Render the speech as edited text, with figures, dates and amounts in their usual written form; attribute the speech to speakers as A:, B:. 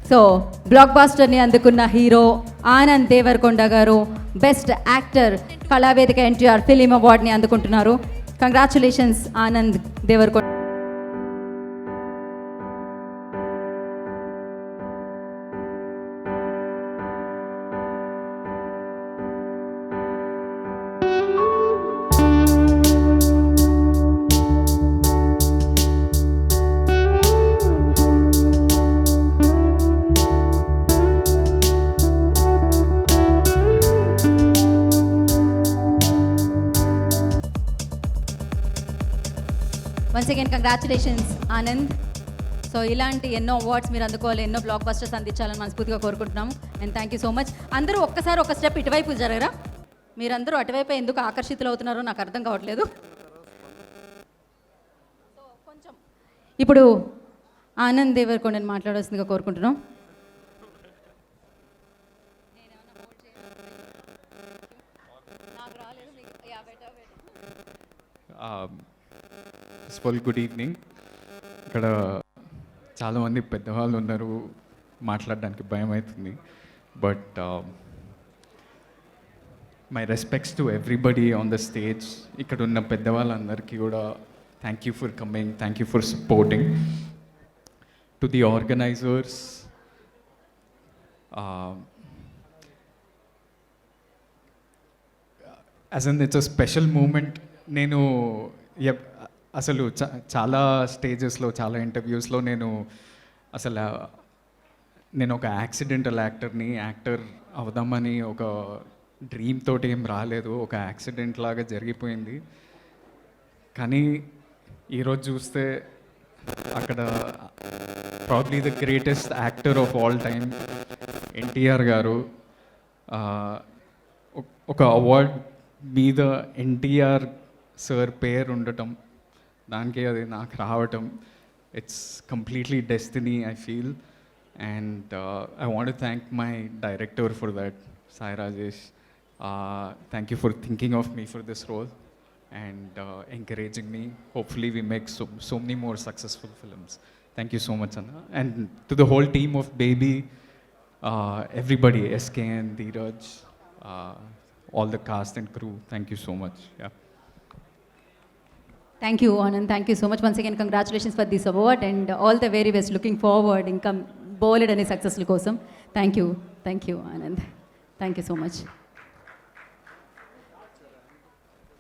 A: So black బాస్టర్ని అందుకున్న hero Anand Devarakonda గారు best actor Kalavedika NTR film అవార్డ్ని అందుకుంటున్నారు. Congratulations Anand Devarakonda. Once again congratulations Anand. So ఇలాంటి ఎన్నో అవార్డ్స్ మీరు అందుకోవాలి, ఎన్నో బ్లాక్ బస్టర్స్ అందించాలని మనస్ఫూర్తిగా కోరుకుంటున్నాము. And thank you so much. అందరూ ఒక్కసారి ఒక స్టెప్ ఇటువైపు జరగరా? మీరందరూ అటువైపు ఎందుకు ఆకర్షితులు అవుతున్నారో నాకు అర్థం కావట్లేదు. సో కొంచెం ఇప్పుడు ఆనంద్ దేవరకొండని మాట్లాడాల్సిందిగా కోరుకుంటున్నాం.
B: Good evening. ఇక్కడ చాలామంది పెద్దవాళ్ళు ఉన్నారు, మాట్లాడడానికి భయం అవుతుంది. But my respects to everybody on the stage. ఇక్కడ ఉన్న పెద్దవాళ్ళందరికీ కూడా thank you for coming, thank you for supporting. To the organisers, as an it's a special moment. నేను అసలు చాలా స్టేజెస్లో, చాలా ఇంటర్వ్యూస్లో నేను ఒక యాక్సిడెంటల్ యాక్టర్ అవుదామని ఒక డ్రీమ్ తోటి ఏం రాలేదు. ఒక యాక్సిడెంట్ లాగా జరిగిపోయింది. కానీ ఈరోజు చూస్తే అక్కడ probably the greatest actor of all time NTR గారు ఒక అవార్డ్ మీద ఎన్టీఆర్ సార్ పేరు ఉండటం, దానికి అది నాకు రావటం, it's completely destiny I feel. And I want to thank my director for that, Sai Rajesh. Thank you for thinking of me for this role and encouraging me. Hopefully we make so many more successful films. Thank you so much, Anna. And to the whole team of Baby, everybody, SKN, Dheeraj, all the cast and crew, thank you so much. Yeah.
A: Thank you, Anand. Thank you so much. Once again, congratulations for this award and all the very best. Looking forward in bold and successful kosam. Thank you, Anand. Thank you so much.